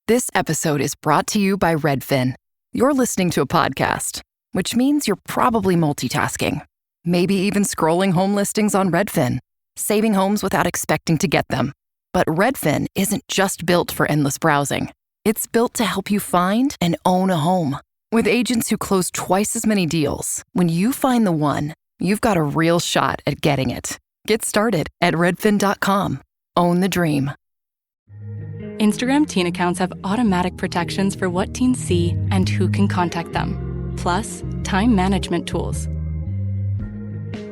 This episode is brought to you by Redfin. You're listening to a podcast, which means you're probably multitasking. Maybe even scrolling home listings on Redfin, saving homes without expecting to get them. But Redfin isn't just built for endless browsing. It's built to help you find and own a home. With agents who close twice as many deals, when you find the one, you've got a real shot at getting it. Get started at redfin.com. Own the dream. Instagram teen accounts have automatic protections for what teens see and who can contact them, plus time management tools.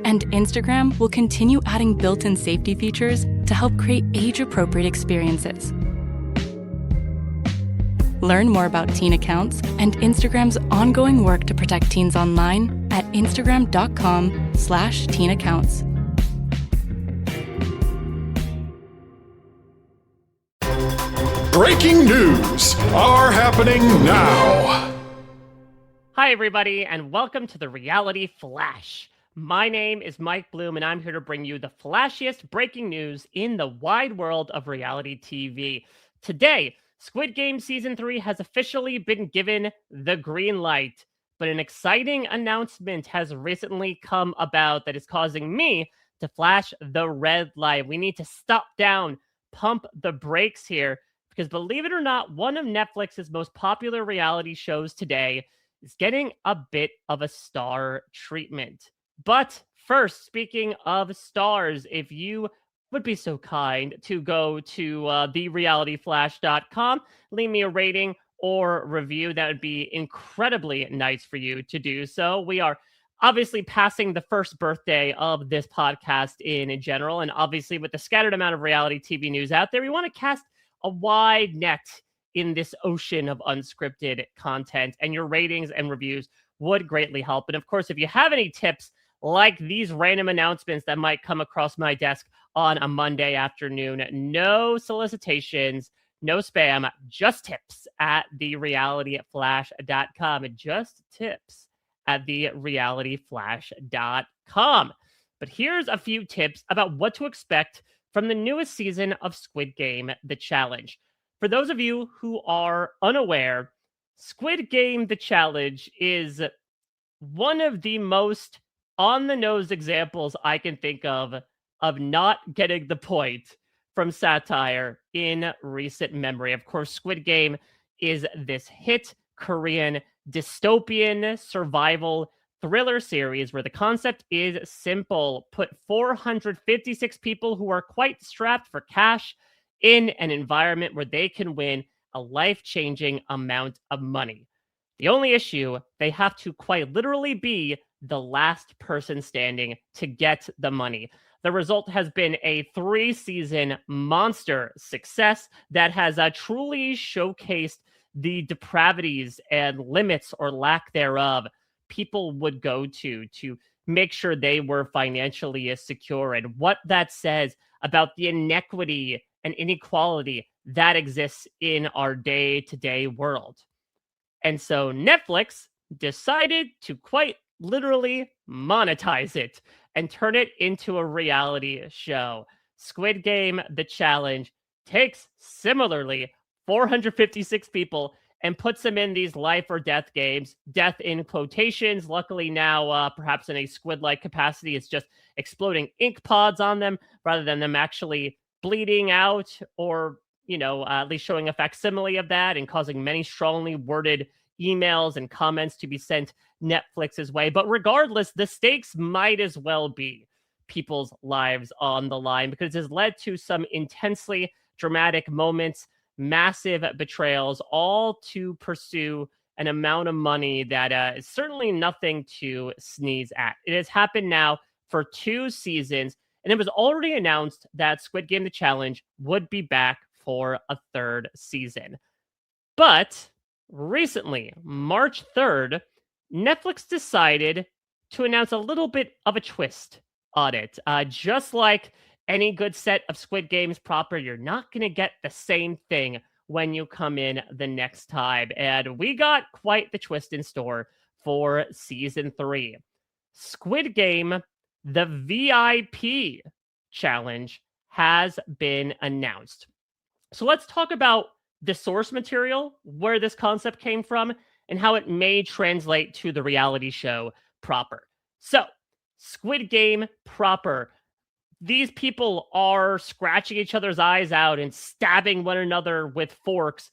And Instagram will continue adding built-in safety features to help create age-appropriate experiences. Learn more about teen accounts and Instagram's ongoing work to protect teens online at instagram.com/teen accounts. Breaking news are happening now. Hi, everybody, and welcome to the Reality Flash. My name is Mike Bloom, and I'm here to bring you the flashiest breaking news in the wide world of reality TV. Today, Squid Game Season 3 has officially been given the green light, but an exciting announcement has recently come about that is causing me to flash the red light. We need to stop down, pump the brakes here, because believe it or not, one of Netflix's most popular reality shows today is getting a bit of a star treatment. But first, speaking of stars, if you would be so kind to go to therealityflash.com, leave me a rating or review, that would be incredibly nice for you to do so. We are obviously passing the first birthday of this podcast in general, and obviously with the scattered amount of reality TV news out there, we want to cast a wide net in this ocean of unscripted content, and your ratings and reviews would greatly help. And of course, if you have any tips like these random announcements that might come across my desk on a Monday afternoon, no solicitations, no spam, just tips at therealityflash.com. Just tips at therealityflash.com. But here's a few tips about what to expect from the newest season of Squid Game, The Challenge. For those of you who are unaware, Squid Game, The Challenge is one of the most on-the-nose examples I can think of not getting the point from satire in recent memory. Of course, Squid Game is this hit Korean dystopian survival thriller series where the concept is simple. Put 456 people who are quite strapped for cash in an environment where they can win a life-changing amount of money. The only issue, they have to quite literally be the last person standing to get the money. The result has been a 3-season monster success that has truly showcased the depravities and limits or lack thereof people would go to make sure they were financially secure, and what that says about the inequity and inequality that exists in our day-to-day world. And so Netflix decided to quite literally monetize it and turn it into a reality show. Squid Game, The Challenge, takes similarly 456 people and puts them in these life or death games, death in quotations. Luckily now, perhaps in a squid-like capacity, it's just exploding ink pods on them rather than them actually bleeding out or, at least showing a facsimile of that and causing many strongly worded emails and comments to be sent Netflix's way. But regardless, the stakes might as well be people's lives on the line, because it has led to some intensely dramatic moments, massive betrayals, all to pursue an amount of money that is certainly nothing to sneeze at. It has happened now for 2 seasons, and it was already announced that Squid Game The Challenge would be back for a 3rd season. But recently, March 3rd, Netflix decided to announce a little bit of a twist on it. Just like any good set of Squid Games proper, you're not going to get the same thing when you come in the next time. And we got quite the twist in store for season 3. Squid Game, the VIP challenge, has been announced. So let's talk about the source material, where this concept came from, and how it may translate to the reality show proper. So, Squid Game proper. These people are scratching each other's eyes out and stabbing one another with forks.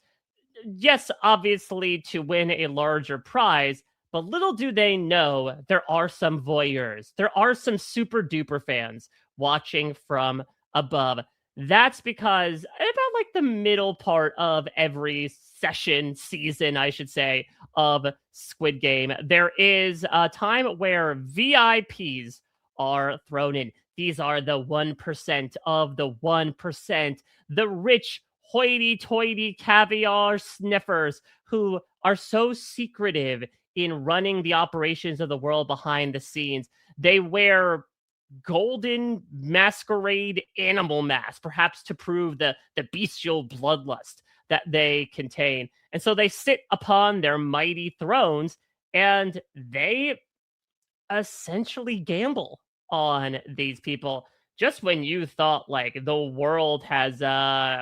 Yes, obviously to win a larger prize, but little do they know there are some voyeurs. There are some super duper fans watching from above. That's because about like the middle part of every season, I should say, of Squid Game, there is a time where VIPs are thrown in. These are the 1% of the 1%, the rich hoity-toity caviar sniffers who are so secretive in running the operations of the world behind the scenes. They wear golden masquerade animal masks, perhaps to prove the bestial bloodlust that they contain. And so they sit upon their mighty thrones and they essentially gamble on these people. Just when you thought like the world has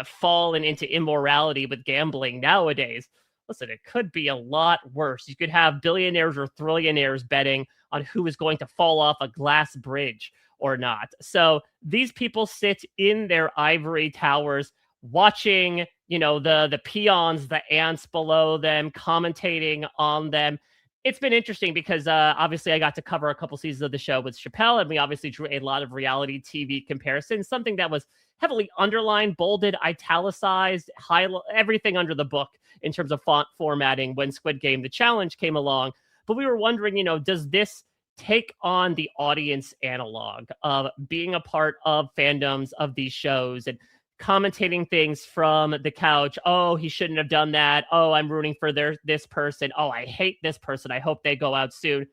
fallen into immorality with gambling nowadays, listen, it could be a lot worse. You could have billionaires or trillionaires betting on who is going to fall off a glass bridge or not. So these people sit in their ivory towers watching, the peons, the ants below them, commentating on them. It's been interesting because obviously I got to cover a couple seasons of the show with Chappelle, and we obviously drew a lot of reality TV comparisons, something that was heavily underlined, bolded, italicized, everything under the book in terms of font formatting when Squid Game, the challenge, came along. But we were wondering, does this take on the audience analog of being a part of fandoms of these shows and commentating things from the couch? Oh, he shouldn't have done that. Oh, I'm rooting for this person. Oh, I hate this person. I hope they go out soon.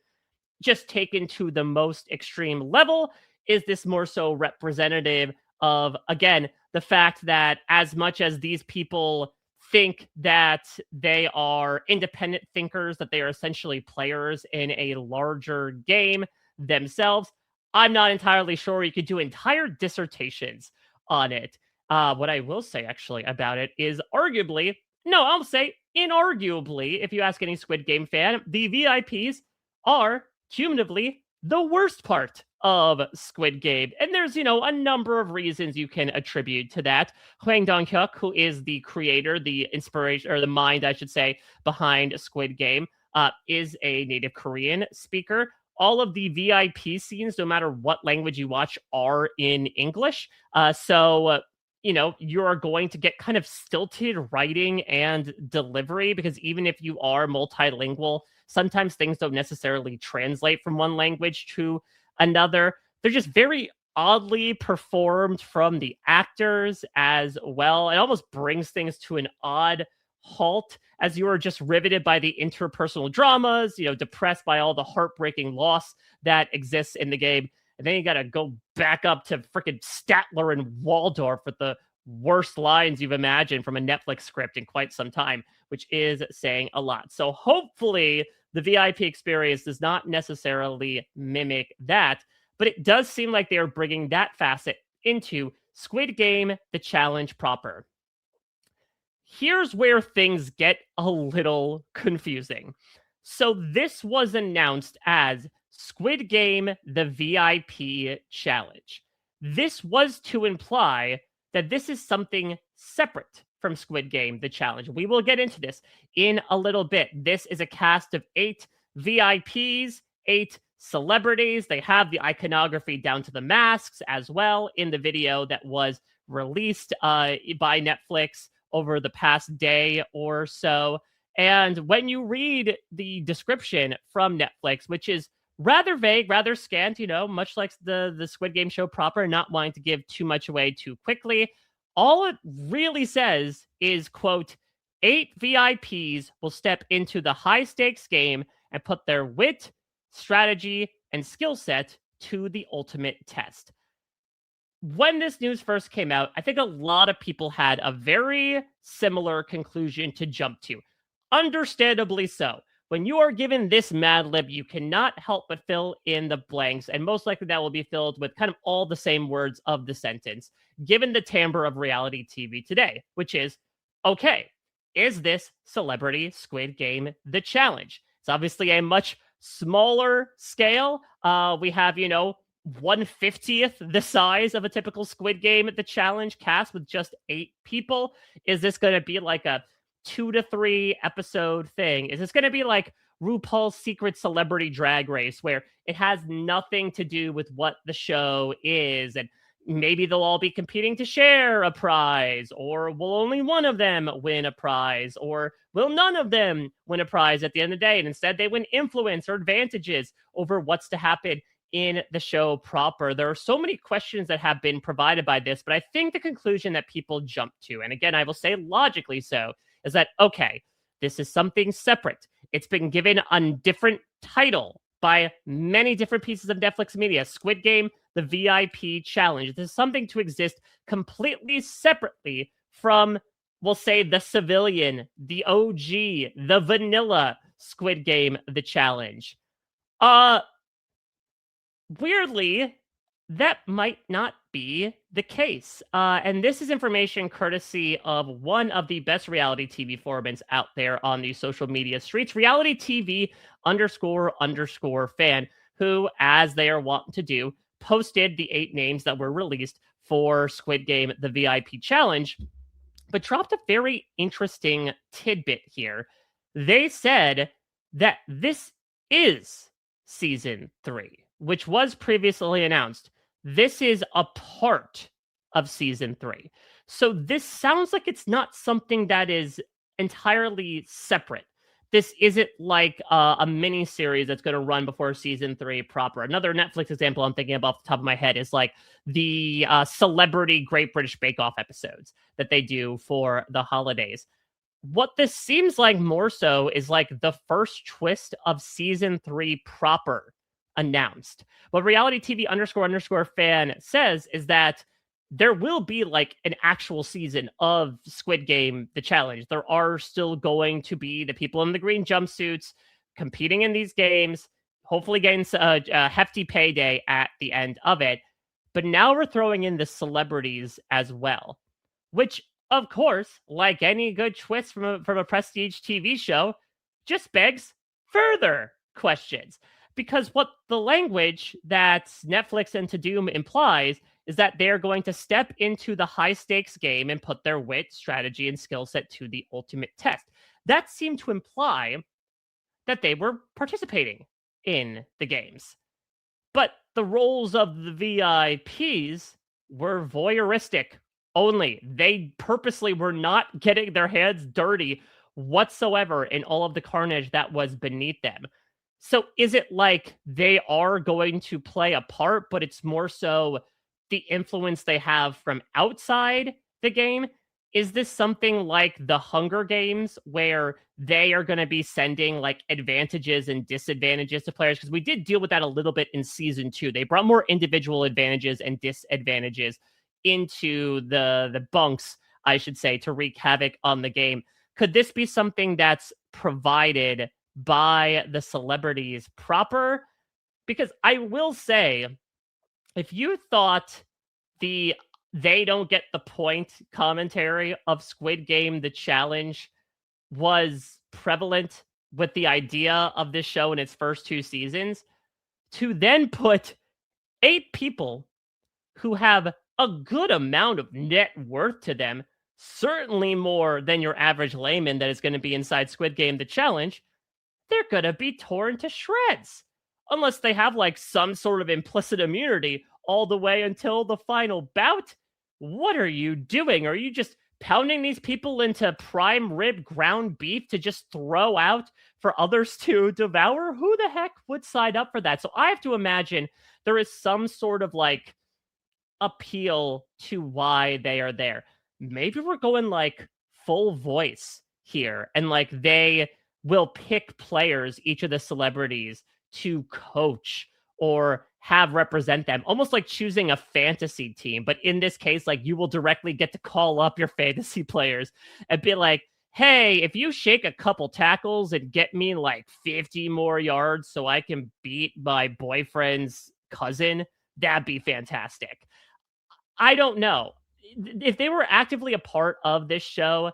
Just taken to the most extreme level, is this more so representative of, again, the fact that as much as these people think that they are independent thinkers, that they are essentially players in a larger game themselves, I'm not entirely sure you could do entire dissertations on it. What I will say actually about it is I'll say inarguably, if you ask any Squid Game fan, the VIPs are cumulatively the worst part of Squid Game. And there's, a number of reasons you can attribute to that. Hwang Dong-hyuk, who is the creator, the inspiration, or the mind, I should say, behind Squid Game, is a native Korean speaker. All of the VIP scenes, no matter what language you watch, are in English. So you are going to get kind of stilted writing and delivery because even if you are multilingual, sometimes things don't necessarily translate from one language to another. They're just very oddly performed from the actors as well. It almost brings things to an odd halt as you are just riveted by the interpersonal dramas, depressed by all the heartbreaking loss that exists in the game. And then you got to go back up to freaking Statler and Waldorf with the worst lines you've imagined from a Netflix script in quite some time, which is saying a lot. So hopefully the VIP experience does not necessarily mimic that, but it does seem like they are bringing that facet into Squid Game, the challenge proper. Here's where things get a little confusing. So this was announced as Squid Game, the VIP challenge. This was to imply that this is something separate from Squid Game, the challenge. We will get into this in a little bit. This is a cast of 8 VIPs, 8 celebrities. They have the iconography down to the masks as well in the video that was released by Netflix over the past day or so. And when you read the description from Netflix, which is rather vague, rather scant, much like the Squid Game show proper, not wanting to give too much away too quickly, all it really says is, quote, 8 VIPs will step into the high-stakes game and put their wit, strategy, and skill set to the ultimate test. When this news first came out, I think a lot of people had a very similar conclusion to jump to. Understandably so. When you are given this Mad Lib, you cannot help but fill in the blanks, and most likely that will be filled with kind of all the same words of the sentence, given the timbre of reality TV today, which is, okay, is this Celebrity Squid Game the challenge? It's obviously a much smaller scale. We have, 1/50th the size of a typical Squid Game the challenge cast with just 8 people. Is this going to be like a 2 to 3 episode thing? Is this going to be like RuPaul's Secret Celebrity Drag Race, where it has nothing to do with what the show is, and maybe they'll all be competing to share a prize, or will only one of them win a prize, or will none of them win a prize at the end of the day, and instead they win influence or advantages over what's to happen in the show proper? There are so many questions that have been provided by this, but I think the conclusion that people jump to, and again, I will say logically so, is that, okay, this is something separate. It's been given a different title by many different pieces of Netflix media. Squid Game, the VIP challenge. This is something to exist completely separately from, we'll say, the civilian, the OG, the vanilla Squid Game, the challenge. Weirdly, that might not be the case. And this is information courtesy of one of the best reality TV formats out there on the social media streets, reality TV __ fan, who, as they are wont to do, posted the 8 names that were released for Squid Game, the VIP challenge, but dropped a very interesting tidbit here. They said that this is season 3, which was previously announced. This is a part of season 3. So this sounds like it's not something that is entirely separate. This isn't like a mini series that's going to run before season 3 proper. Another Netflix example I'm thinking of off the top of my head is like the celebrity Great British Bake Off episodes that they do for the holidays. What this seems like more so is like the first twist of season 3 proper announced. What reality TV __ fan says is that there will be like an actual season of Squid Game, the challenge. There are still going to be the people in the green jumpsuits competing in these games, hopefully getting a hefty payday at the end of it. But now we're throwing in the celebrities as well, which, of course, like any good twist from a prestige TV show, just begs further questions. Because what the language that Netflix and Doom implies is that they're going to step into the high-stakes game and put their wit, strategy, and skill set to the ultimate test. That seemed to imply that they were participating in the games. But the roles of the VIPs were voyeuristic only. They purposely were not getting their hands dirty whatsoever in all of the carnage that was beneath them. So is it like they are going to play a part, but it's more so the influence they have from outside the game? Is this something like the Hunger Games, where they are going to be sending like advantages and disadvantages to players? Because we did deal with that a little bit in season 2. They brought more individual advantages and disadvantages into the bunks, I should say, to wreak havoc on the game. Could this be something that's provided by the celebrities proper? Because I will say, if you thought the they don't get the point commentary of Squid Game, the challenge, was prevalent with the idea of this show in its first 2 seasons, to then put 8 people who have a good amount of net worth to them, certainly more than your average layman that is going to be inside Squid Game, the challenge, they're going to be torn to shreds. Unless they have like some sort of implicit immunity all the way until the final bout. What are you doing? Are you just pounding these people into prime rib ground beef to just throw out for others to devour? Who the heck would sign up for that? So I have to imagine there is some sort of like appeal to why they are there. Maybe we're going like full voice here, and like they will pick players, each of the celebrities, to coach or have represent them, almost like choosing a fantasy team. But in this case, like you will directly get to call up your fantasy players and be like, hey, if you shake a couple tackles and get me like 50 more yards so I can beat my boyfriend's cousin, that'd be fantastic. I don't know. If they were actively a part of this show,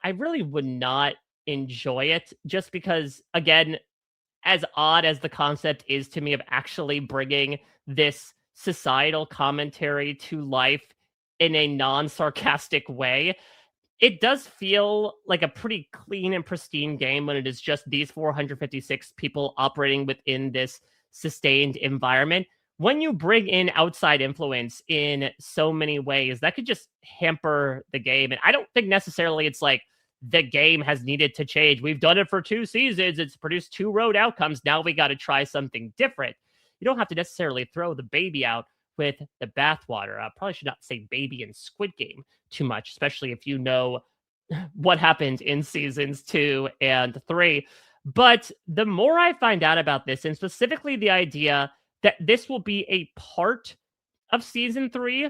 I really would not enjoy it just because, again, as odd as the concept is to me of actually bringing this societal commentary to life in a non-sarcastic way, it does feel like a pretty clean and pristine game when it is just these 456 people operating within this sustained environment. When you bring in outside influence in so many ways, that could just hamper the game. And I don't think necessarily it's like the game has needed to change. We've done it for 2 seasons. It's produced 2 road outcomes. Now we got to try something different. You don't have to necessarily throw the baby out with the bathwater. I probably should not say baby in Squid Game too much, especially if you know what happened in seasons 2 and 3. But the more I find out about this, and specifically the idea that this will be a part of season 3,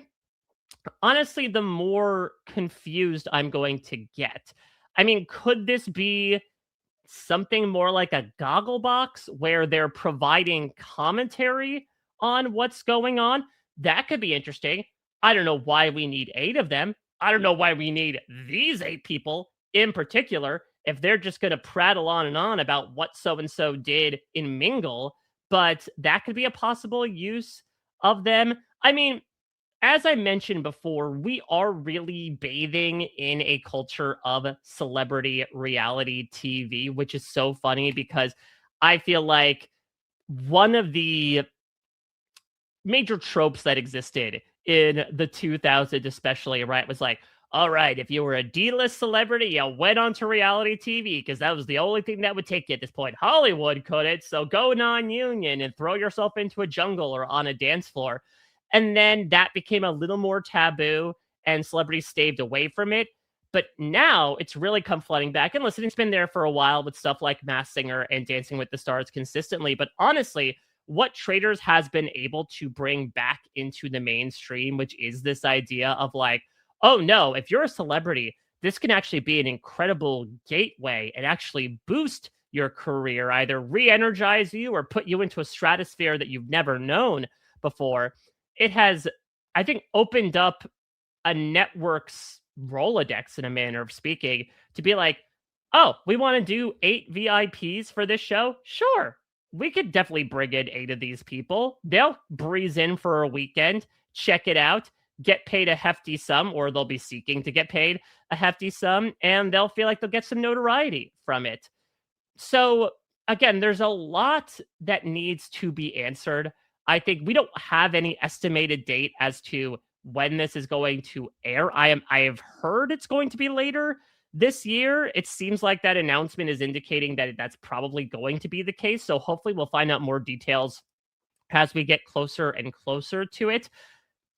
honestly, the more confused I'm going to get. I mean, could this be something more like a goggle box where they're providing commentary on what's going on? That could be interesting. I don't know why we need 8 of them. I don't know why we need these 8 people in particular if they're just going to prattle on and on about what so-and-so did in Mingle, but that could be a possible use of them. I mean, as I mentioned before, we are really bathing in a culture of celebrity reality TV, which is so funny because I feel like one of the major tropes that existed in the 2000s especially, right, was like, all right, if you were a D-list celebrity, you went onto reality TV because that was the only thing that would take you at this point. Hollywood couldn't, so go non-union and throw yourself into a jungle or on a dance floor. And then that became a little more taboo and celebrities staved away from it. But now it's really come flooding back. And listen, it's been there for a while with stuff like Masked Singer and Dancing with the Stars consistently. But honestly, what Traitors has been able to bring back into the mainstream, which is this idea of like, oh no, if you're a celebrity, this can actually be an incredible gateway and actually boost your career, either re-energize you or put you into a stratosphere that you've never known before. It has, I think, opened up a network's Rolodex in a manner of speaking to be like, oh, we want to do 8 VIPs for this show? Sure. We could definitely bring in 8 of these people. They'll breeze in for a weekend, check it out, get paid a hefty sum, or they'll be seeking to get paid a hefty sum, and they'll feel like they'll get some notoriety from it. So again, there's a lot that needs to be answered. I think we don't have any estimated date as to when this is going to air. I have heard it's going to be later this year. It seems like that announcement is indicating that that's probably going to be the case. So hopefully we'll find out more details as we get closer and closer to it.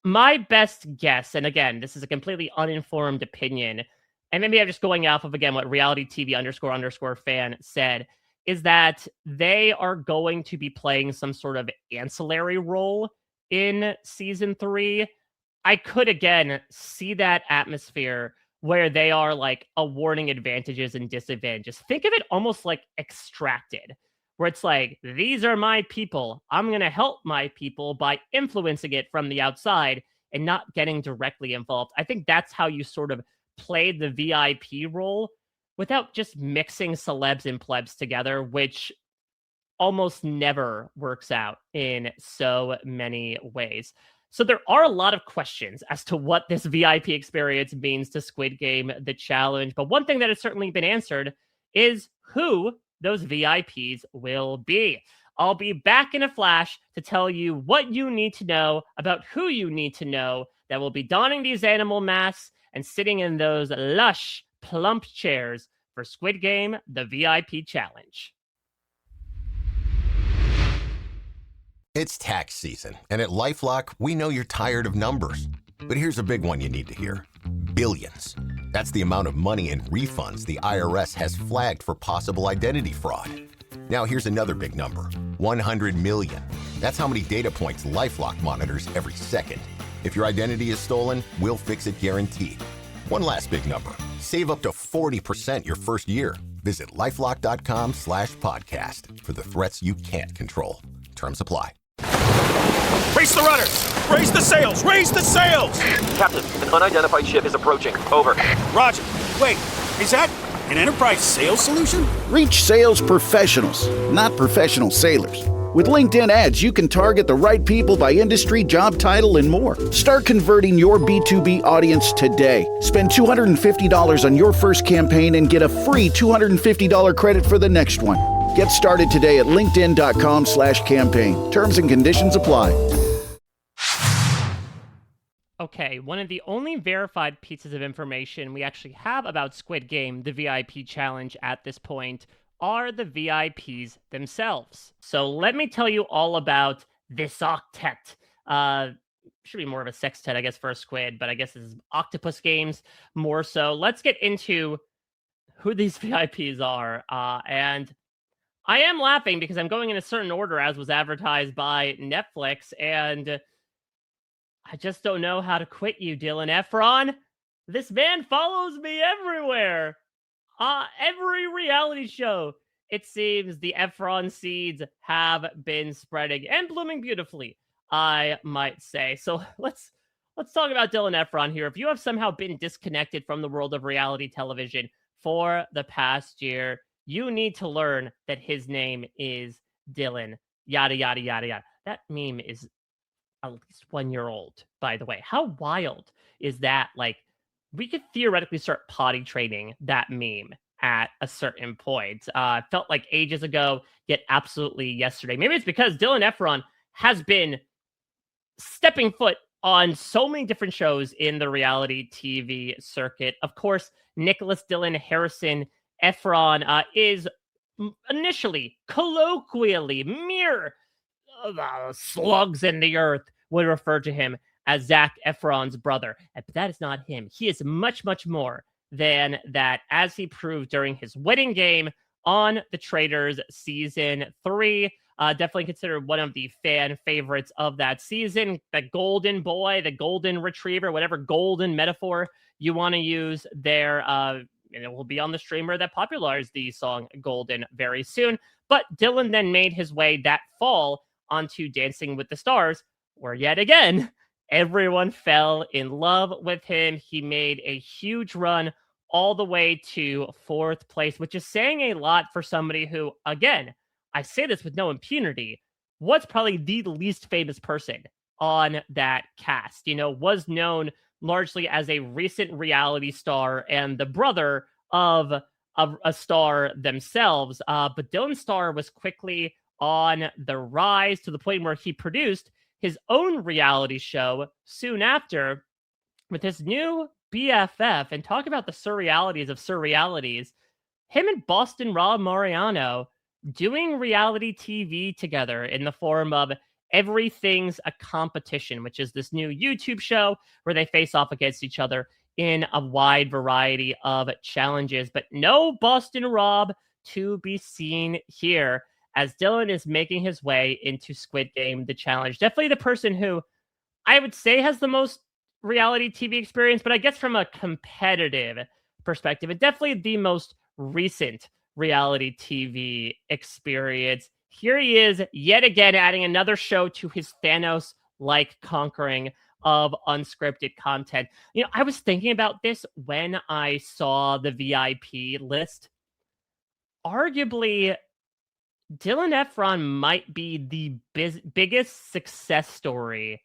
My best guess, and again, this is a completely uninformed opinion, and maybe I'm just going off of, again, what reality TV __ fan said, is that they are going to be playing some sort of ancillary role in season 3. I could, again, see that atmosphere where they are like awarding advantages and disadvantages. Think of it almost like Extracted, where it's like, these are my people. I'm going to help my people by influencing it from the outside and not getting directly involved. I think that's how you sort of play the VIP role without just mixing celebs and plebs together, which almost never works out in so many ways. So there are a lot of questions as to what this VIP experience means to Squid Game, the challenge. But one thing that has certainly been answered is who those VIPs will be. I'll be back in a flash to tell you what you need to know about who you need to know that will be donning these animal masks and sitting in those lush, plump chairs for Squid Game, the VIP challenge. It's tax season, and at LifeLock, we know you're tired of numbers. But here's a big one you need to hear. Billions. That's the amount of money in refunds the IRS has flagged for possible identity fraud. Now here's another big number. 100 million. That's how many data points LifeLock monitors every second. If your identity is stolen, we'll fix it guaranteed. One last big number. Save up to 40% your first year. Visit LifeLock.com/podcast for the threats you can't control. Terms apply. Raise the runners! Raise the sails! Raise the sails! Captain, an unidentified ship is approaching. Over. Roger. Wait, Is that an enterprise sales solution? Reach sales professionals, not professional sailors. With LinkedIn ads, you can target the right people by industry, job title, and more. Start converting your B2B audience today. Spend $250 on your first campaign and get a free $250 credit for the next one. Get started today at linkedin.com/campaign. Terms and conditions apply. Okay, one of the only verified pieces of information we actually have about Squid Game, the VIP challenge at this point, are the VIPs themselves. So let me tell you all about this octet. Should be more of a sextet, I guess, for a squid, but I guess this is octopus games more so. Let's get into who these VIPs are. And I am laughing because I'm going in a certain order as was advertised by Netflix, and I just don't know how to quit you, Dylan Efron. This man follows me everywhere. Every reality show, it seems the Efron seeds have been spreading and blooming beautifully, I might say. So let's talk about Dylan Efron here. If you have somehow been disconnected from the world of reality television for the past year, you need to learn that his name is Dylan. Yada, yada, yada, yada. That meme is at least 1 year old, by the way. How wild is that? Like, we could theoretically start potty training that meme at a certain point. Felt like ages ago, yet absolutely yesterday. Maybe it's because Dylan Efron has been stepping foot on so many different shows in the reality TV circuit. Of course, Nicholas Dylan Harrison Efron is initially, colloquially, mere slugs in the earth would refer to him as Zac Efron's brother. But that is not him. He is much, much more than that, as he proved during his wedding game on The Traitors Season 3. Definitely considered one of the fan favorites of that season. The golden boy, the golden retriever, whatever golden metaphor you want to use there. And it will be on the streamer that popularized the song Golden very soon. But Dylan then made his way that fall onto Dancing with the Stars, where yet again, everyone fell in love with him. He made a huge run all the way to 4th place, which is saying a lot for somebody who, again, I say this with no impunity, was probably the least famous person on that cast. You know, was known largely as a recent reality star and the brother of a star themselves. But Dylan's star was quickly on the rise to the point where he produced his own reality show soon after with his new BFF. And talk about the surrealities of surrealities. Him and Boston Rob Mariano doing reality TV together in the form of Everything's a Competition, which is this new YouTube show where they face off against each other in a wide variety of challenges. But no Boston Rob to be seen here, as Dylan is making his way into Squid Game, the challenge. Definitely the person who I would say has the most reality TV experience, but I guess from a competitive perspective, and definitely the most recent reality TV experience. Here he is yet again, adding another show to his Thanos-like conquering of unscripted content. You know, I was thinking about this when I saw the VIP list. Arguably, Dylan Efron might be the biggest success story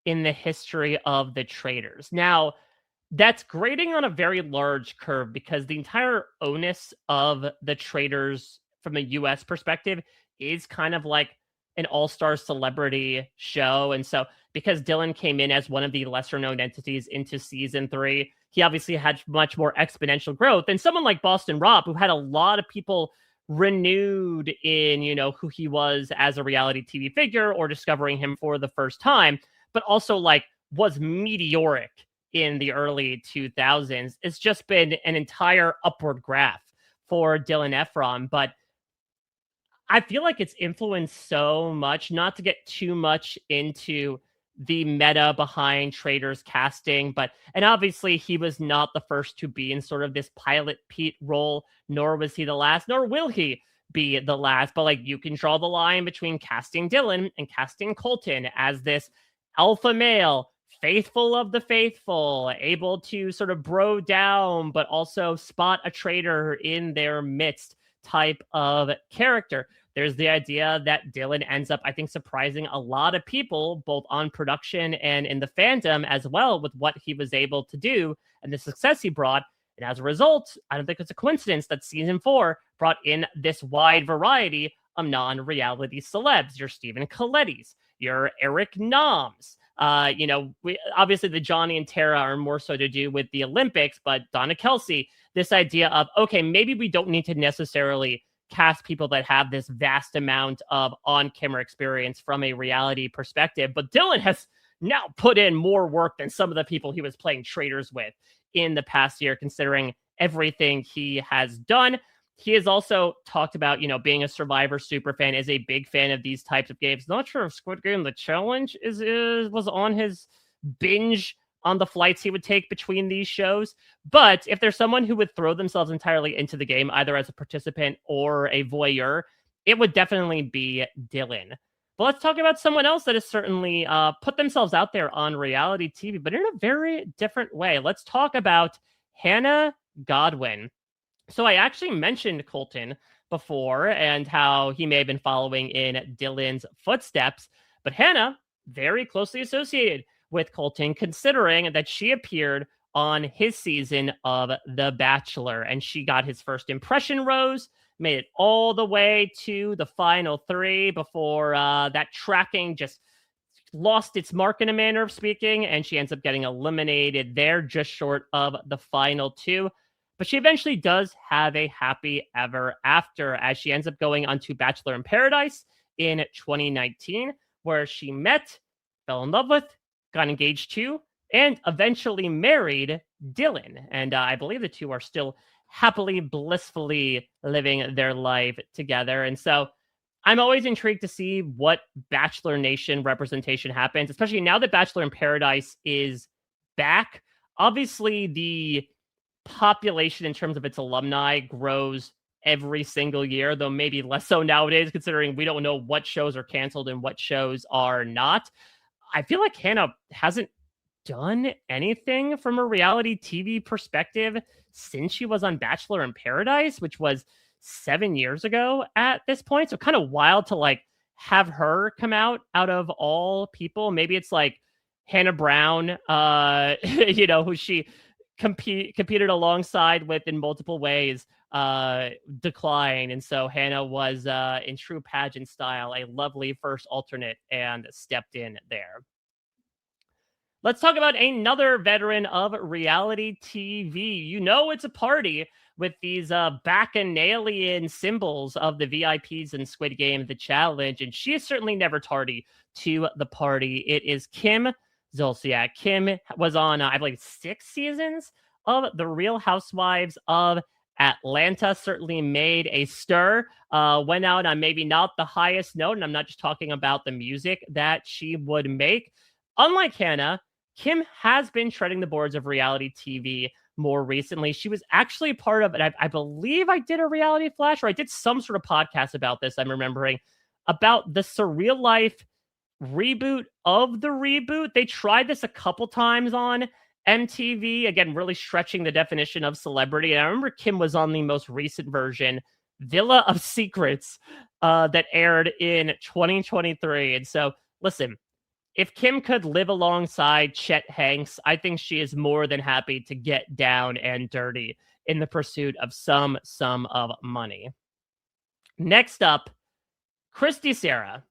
in the history of The Traitors. Now, that's grading on a very large curve because the entire onus of The Traitors from a US perspective is kind of like an all-star celebrity show. And so because Dylan came in as one of the lesser known entities into season 3, he obviously had much more exponential growth than someone like Boston Rob, who had a lot of people renewed in, you know, who he was as a reality TV figure or discovering him for the first time, but also like was meteoric in the early 2000s. It's just been an entire upward graph for Dylan Efron, but I feel like it's influenced so much, not to get too much into the meta behind Traitors casting, and obviously he was not the first to be in sort of this pilot Pete role, nor was he the last, nor will he be the last, but like you can draw the line between casting Dylan and casting Colton as this alpha male, faithful of the faithful, able to sort of bro down, but also spot a traitor in their midst type of character. There's the idea that Dylan ends up, I think, surprising a lot of people, both on production and in the fandom as well, with what he was able to do and the success he brought. And as a result, I don't think it's a coincidence that season 4 brought in this wide variety of non-reality celebs. Your Stephen Colettis, your Eric Noms. Obviously the Johnny and Tara are more so to do with the Olympics, but Donna Kelsey, this idea of, okay, maybe we don't need to necessarily cast people that have this vast amount of on-camera experience from a reality perspective, but Dylan has now put in more work than some of the people he was playing traitors with in the past year, considering everything he has done. He has also talked about, being a Survivor superfan, is a big fan of these types of games. Not sure if Squid Game The Challenge was on his binge on the flights he would take between these shows. But if there's someone who would throw themselves entirely into the game, either as a participant or a voyeur, it would definitely be Dylan. But let's talk about someone else that has certainly put themselves out there on reality TV, but in a very different way. Let's talk about Hannah Godwin. So I actually mentioned Colton before and how he may have been following in Dylan's footsteps, but Hannah, very closely associated with Colton, considering that she appeared on his season of The Bachelor, and she got his first impression rose, made it all the way to the final 3 before that tracking just lost its mark in a manner of speaking, and she ends up getting eliminated there just short of the final 2. But she eventually does have a happy ever after, as she ends up going on to Bachelor in Paradise in 2019, where she met, fell in love with, got engaged to, and eventually married Dylan. And I believe the two are still happily, blissfully living their life together. And so I'm always intrigued to see what Bachelor Nation representation happens, especially now that Bachelor in Paradise is back. Obviously, the population in terms of its alumni grows every single year, though maybe less so nowadays, considering we don't know what shows are canceled and what shows are not. I feel like Hannah hasn't done anything from a reality TV perspective since she was on Bachelor in Paradise, which was 7 years ago at this point. So kind of wild to have her come out of all people. Maybe it's like Hannah Brown, who she competed alongside with in multiple ways, decline. And so Hannah was, in true pageant style, a lovely first alternate and stepped in there. Let's talk about another veteran of reality TV. It's a party with these bacchanalian symbols of the VIPs in Squid Game, The Challenge, and she is certainly never tardy to the party. It is Kim Zolciak. Kim was on, I believe, 6 seasons of The Real Housewives of Atlanta, certainly made a stir, went out on maybe not the highest note, and I'm not just talking about the music that she would make. Unlike Hannah, Kim has been treading the boards of reality TV more recently. She was actually part of it. I believe I did a reality flash, or I did some sort of podcast about this, I'm remembering, about the Surreal Life reboot of the reboot. They tried this a couple times on MTV, again, really stretching the definition of celebrity. And I remember Kim was on the most recent version, Villa of Secrets, that aired in 2023. And so, listen, if Kim could live alongside Chet Hanks, I think she is more than happy to get down and dirty in the pursuit of some sum of money. Next up, Christy Sarah.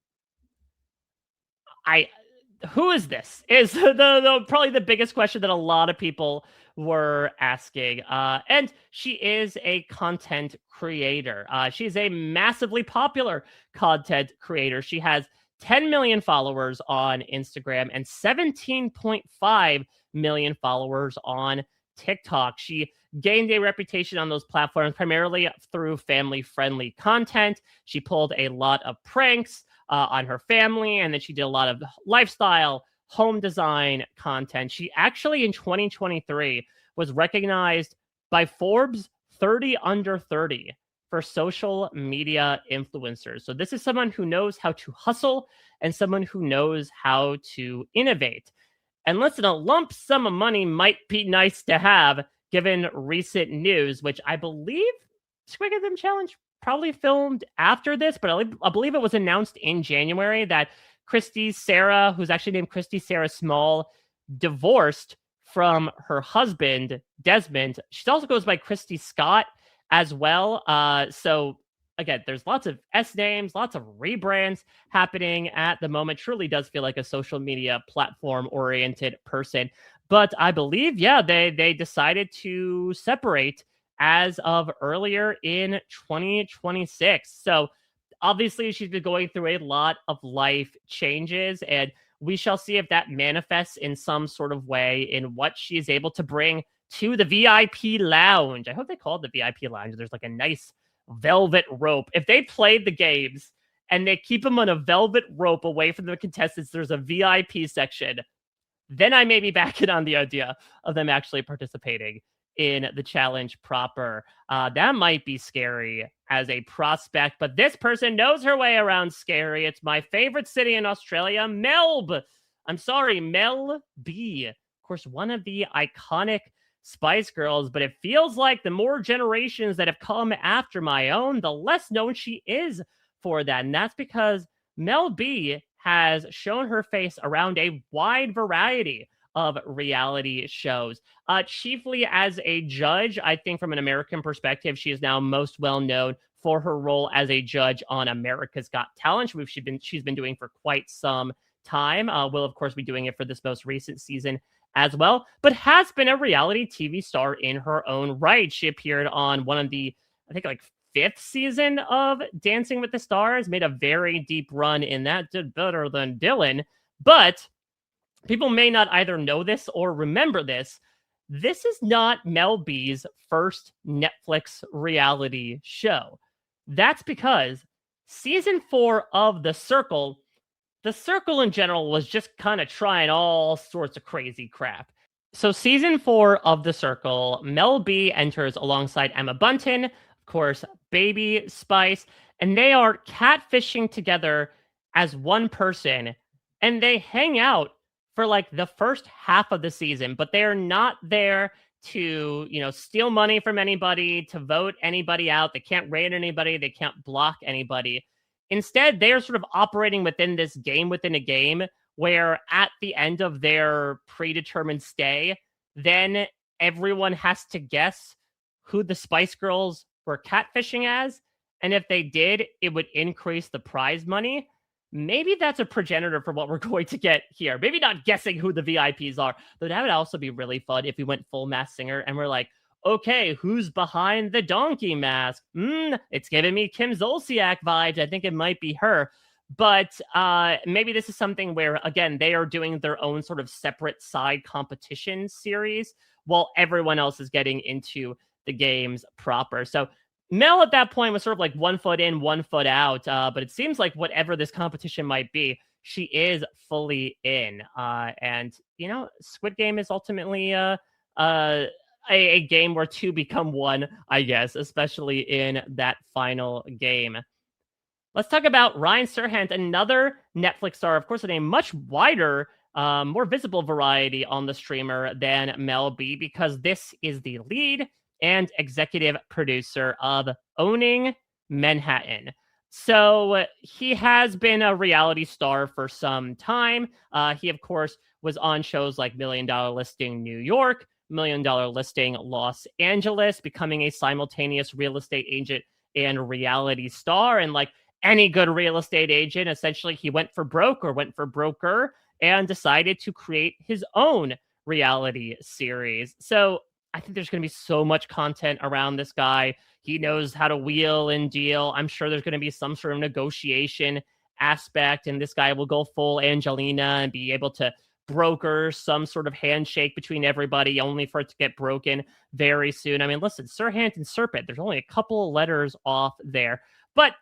Who is this? Is the probably the biggest question that a lot of people were asking. And she is a content creator. She's a massively popular content creator. She has 10 million followers on Instagram and 17.5 million followers on TikTok. She gained a reputation on those platforms primarily through family-friendly content. She pulled a lot of pranks on her family, and then she did a lot of lifestyle, home design content. She actually, in 2023, was recognized by Forbes 30 under 30 for social media influencers. So this is someone who knows how to hustle and someone who knows how to innovate. And listen, a lump sum of money might be nice to have given recent news, which I believe Squid Game Challenge probably filmed after this, but I believe it was announced in January that Christy Sarah, who's actually named Christy Sarah Small, divorced from her husband, Desmond. She also goes by Christy Scott as well. So again, there's lots of S names, lots of rebrands happening at the moment. Truly does feel like a social media platform oriented person. But I believe, they decided to separate as of earlier in 2026. So obviously she's been going through a lot of life changes, and we shall see if that manifests in some sort of way in what she is able to bring to the VIP lounge. I hope they call it the VIP lounge. There's like a nice velvet rope. If they played the games and they keep them on a velvet rope away from the contestants, there's a VIP section, then I may be backing on the idea of them actually participating in the challenge proper. That might be scary as a prospect, but this person knows her way around scary. It's my favorite city in Australia, Melb. I'm sorry, Mel B. Of course, one of the iconic Spice Girls, but it feels like the more generations that have come after my own, the less known she is for that. And that's because Mel B has shown her face around a wide variety of reality shows, chiefly as a judge. I think from an American perspective, she is now most well known for her role as a judge on America's Got Talent, which she's been doing for quite some time. Will, of course, be doing it for this most recent season as well, but has been a reality TV star in her own right. She appeared on one of the, I think, like 5th season of Dancing with the Stars, made a very deep run in that, did better than Dylan, but people may not either know this or remember this. This is not Mel B's first Netflix reality show. That's because season 4 of The Circle in general was just kind of trying all sorts of crazy crap. So season 4 of The Circle, Mel B enters alongside Emma Bunton, of course, Baby Spice, and they are catfishing together as one person, and they hang out for like the first half of the season, but they're not there to, steal money from anybody, to vote anybody out. They can't raid anybody. They can't block anybody. Instead, they're sort of operating within this game within a game, where at the end of their predetermined stay, then everyone has to guess who the Spice Girls were catfishing as. And if they did, it would increase the prize money. Maybe that's a progenitor for what we're going to get here. Maybe not guessing who the VIPs are, but that would also be really fun if we went full Masked Singer and we're like, okay, who's behind the donkey mask? It's giving me Kim Zolciak vibes. I think it might be her. But maybe this is something where, again, they are doing their own sort of separate side competition series while everyone else is getting into the games proper. So Mel at that point was sort of like 1 foot in, 1 foot out. But it seems like whatever this competition might be, she is fully in. And, Squid Game is ultimately a game where two become one, I guess, especially in that final game. Let's talk about Ryan Serhant, another Netflix star, of course, in a much wider, more visible variety on the streamer than Mel B, because this is the lead and executive producer of Owning Manhattan. So he has been a reality star for some time. He, of course, was on shows like $1 Million Listing New York, $1 Million Listing Los Angeles, becoming a simultaneous real estate agent and reality star. And like any good real estate agent, essentially he went for broke or went for broker and decided to create his own reality series. So I think there's going to be so much content around this guy. He knows how to wheel and deal. I'm sure there's going to be some sort of negotiation aspect, and this guy will go full Angelina and be able to broker some sort of handshake between everybody, only for it to get broken very soon. I mean, listen, Serhant and Serpent, there's only a couple of letters off there, but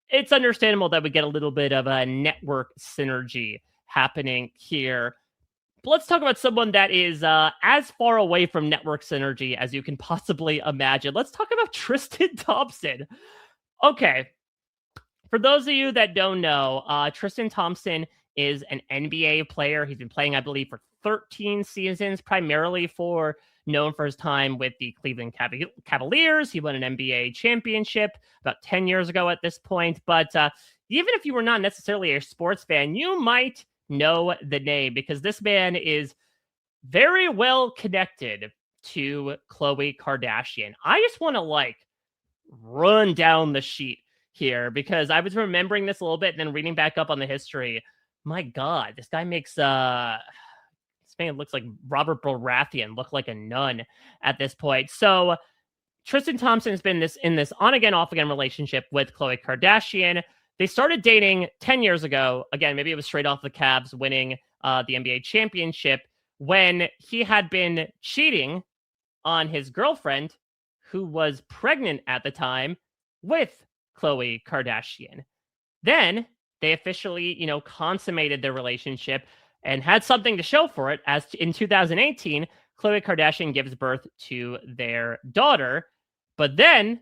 it's understandable that we get a little bit of a network synergy happening here. But let's talk about someone that is as far away from network synergy as you can possibly imagine. Let's talk about Tristan Thompson. Okay, for those of you that don't know, Tristan Thompson is an NBA player. He's been playing, I believe, for 13 seasons, primarily known for his time with the Cleveland Cavaliers. He won an NBA championship about 10 years ago at this point. But even if you were not necessarily a sports fan, you might know the name because this man is very well connected to Khloe Kardashian. I just want to run down the sheet here because I was remembering this a little bit and then reading back up on the history. My God, this guy makes this man looks like Robert Baratheon, look like a nun at this point. So Tristan Thompson has been in this on-again, off-again relationship with Khloe Kardashian. They started dating 10 years ago. Again, maybe it was straight off the Cavs winning the NBA championship when he had been cheating on his girlfriend, who was pregnant at the time, with Khloe Kardashian. Then they officially, consummated their relationship and had something to show for it, as in 2018, Khloe Kardashian gives birth to their daughter. But then,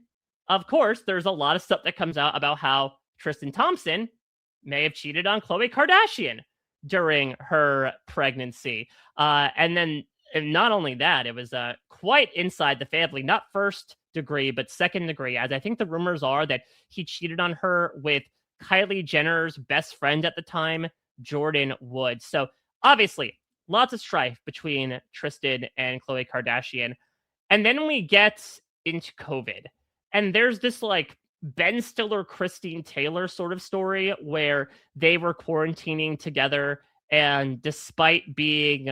of course, there's a lot of stuff that comes out about how Tristan Thompson may have cheated on Khloe Kardashian during her pregnancy. And not only that, it was quite inside the family, not first degree, but second degree, as I think the rumors are that he cheated on her with Kylie Jenner's best friend at the time, Jordan Woods. So obviously, lots of strife between Tristan and Khloe Kardashian. And then we get into COVID. And there's this Ben Stiller, Christine Taylor sort of story where they were quarantining together. And despite being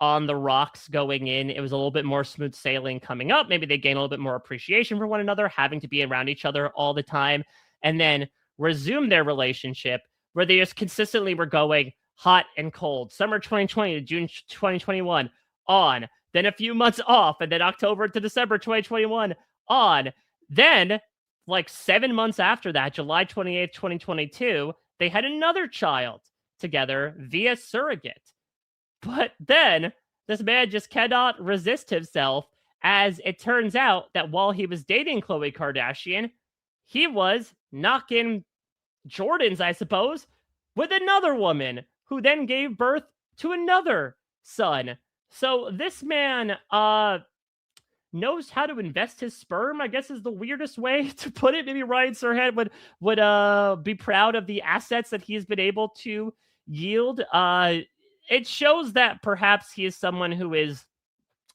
on the rocks going in, it was a little bit more smooth sailing coming up. Maybe they gain a little bit more appreciation for one another, having to be around each other all the time. And then resume their relationship where they just consistently were going hot and cold. Summer 2020 to June 2021 on, then a few months off, and then October to December 2021 on. Then 7 months after that, July 28th, 2022, they had another child together via surrogate. But then this man just cannot resist himself, as it turns out that while he was dating Khloe Kardashian, he was knocking Jordans, I suppose, with another woman who then gave birth to another son. So this man knows how to invest his sperm, I guess is the weirdest way to put it. Maybe Ryan Serhant would be proud of the assets that he's been able to yield. It shows that perhaps he is someone who is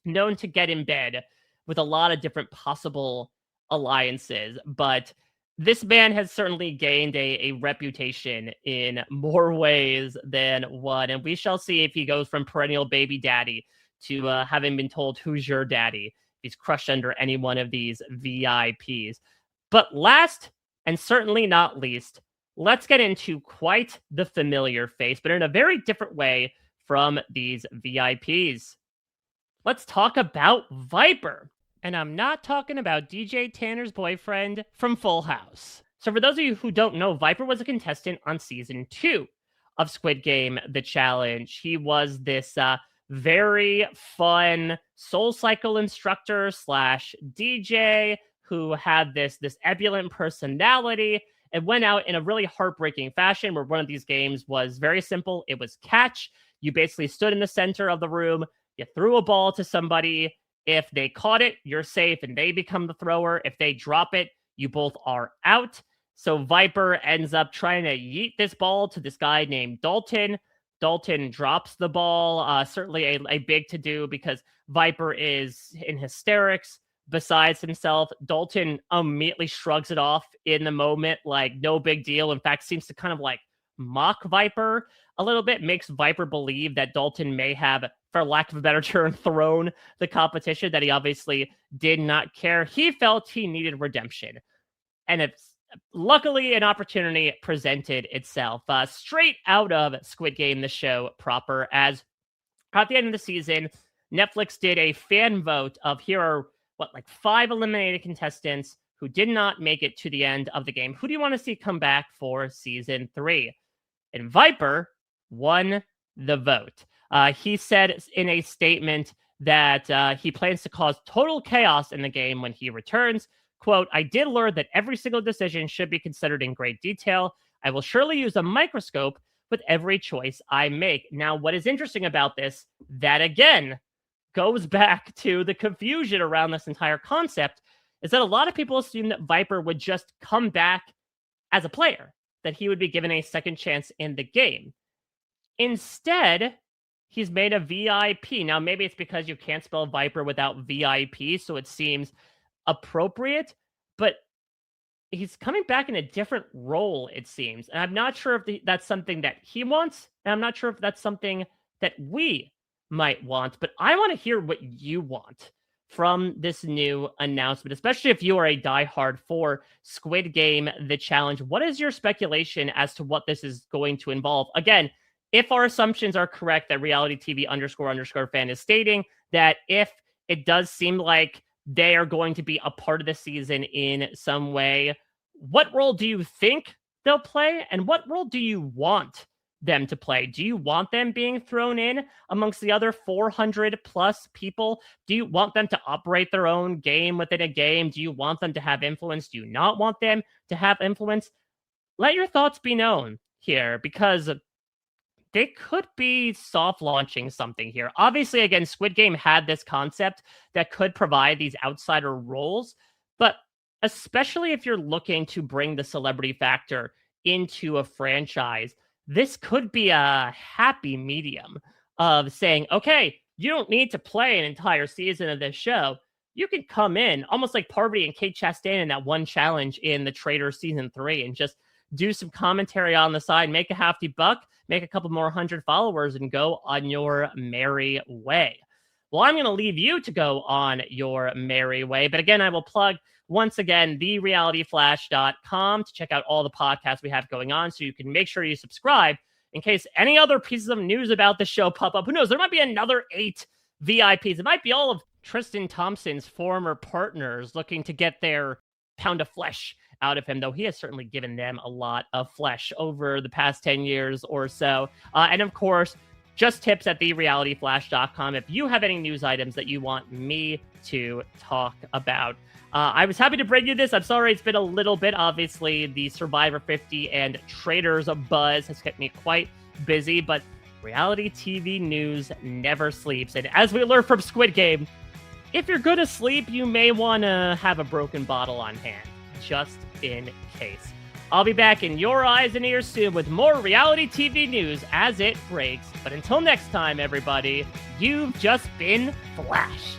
known to get in bed with a lot of different possible alliances, but this man has certainly gained a reputation in more ways than one, and we shall see if he goes from perennial baby daddy to having been told, who's your daddy? He's crushed under any one of these VIPs. But last, and certainly not least, let's get into quite the familiar face, but in a very different way from these VIPs. Let's talk about Viper. And I'm not talking about DJ Tanner's boyfriend from Full House. So for those of you who don't know, Viper was a contestant on season 2 of Squid Game, The Challenge. He was this very fun SoulCycle instructor / DJ who had this ebullient personality and went out in a really heartbreaking fashion where one of these games was very simple. It was catch. You basically stood in the center of the room. You threw a ball to somebody. If they caught it, you're safe and they become the thrower. If they drop it, you both are out. So Viper ends up trying to yeet this ball to this guy named Dalton. Dalton drops the ball. Certainly a big to-do because Viper is in hysterics, besides himself. Dalton immediately shrugs it off in the moment, like no big deal. In fact, seems to kind of mock Viper a little bit, makes Viper believe that Dalton may have, for lack of a better term, thrown the competition, that he obviously did not care. He felt he needed redemption. And it's luckily an opportunity presented itself straight out of Squid Game, the show proper, as at the end of the season, Netflix did a fan vote of here are 5 eliminated contestants who did not make it to the end of the game. Who do you want to see come back for season 3? And Viper won the vote. He said in a statement that he plans to cause total chaos in the game when he returns. Quote, I did learn that every single decision should be considered in great detail. I will surely use a microscope with every choice I make. Now, what is interesting about this, that again goes back to the confusion around this entire concept, is that a lot of people assume that Viper would just come back as a player, that he would be given a second chance in the game. Instead, he's made a VIP. Now, maybe it's because you can't spell Viper without VIP, so it seems appropriate, but he's coming back in a different role, it seems. And I'm not sure if that's something that he wants, and I'm not sure if that's something that we might want, but I want to hear what you want from this new announcement, especially if you are a diehard for Squid Game, the challenge. What is your speculation as to what this is going to involve? Again, if our assumptions are correct that reality TV __ fan is stating that if it does seem like they are going to be a part of the season in some way, what role do you think they'll play? And what role do you want them to play? Do you want them being thrown in amongst the other 400 plus people? Do you want them to operate their own game within a game? Do you want them to have influence? Do you not want them to have influence? Let your thoughts be known here, because they could be soft launching something here. Obviously, again, Squid Game had this concept that could provide these outsider roles, but especially if you're looking to bring the celebrity factor into a franchise, this could be a happy medium of saying, okay, you don't need to play an entire season of this show. You can come in almost like Parvati and Kate Chastain in that one challenge in The Traitor season 3 and just do some commentary on the side, make a hefty buck, make a couple more 100 followers, and go on your merry way. Well, I'm going to leave you to go on your merry way. But again, I will plug once again, therealityflash.com to check out all the podcasts we have going on, so you can make sure you subscribe in case any other pieces of news about the show pop up. Who knows? There might be another 8 VIPs. It might be all of Tristan Thompson's former partners looking to get their pound of flesh out of him, though he has certainly given them a lot of flesh over the past 10 years or so. And of course, just tips at therealityflash.com if you have any news items that you want me to talk about. I was happy to bring you this. I'm sorry it's been a little bit. Obviously, the Survivor 50 and Traitors buzz has kept me quite busy, but reality TV news never sleeps. And as we learned from Squid Game, if you're going to sleep, you may want to have a broken bottle on hand, just in case. I'll be back in your eyes and ears soon with more reality TV news as it breaks. But until next time, everybody, you've just been flashed.